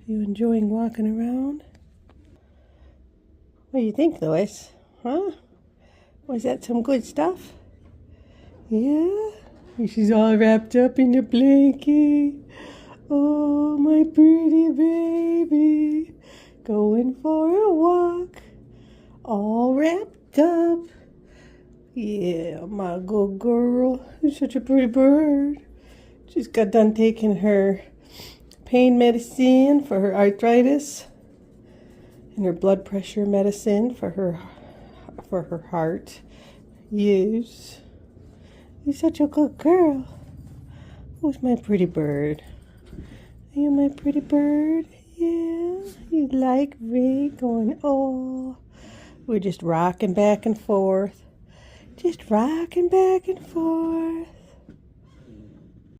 You enjoying walking around? What do you think, Lois? Huh? Was that some good stuff? Yeah? She's all wrapped up in a blanket. Oh, my pretty baby. Going for a walk. All wrapped up. Yeah, my good girl. You're such a pretty bird. She's got done taking her pain medicine for her arthritis and her blood pressure medicine for her heart use. You're such a good girl. Who's my pretty bird? Are you my pretty bird? Yeah. You like me going, oh. We're just rocking back and forth. Just rocking back and forth.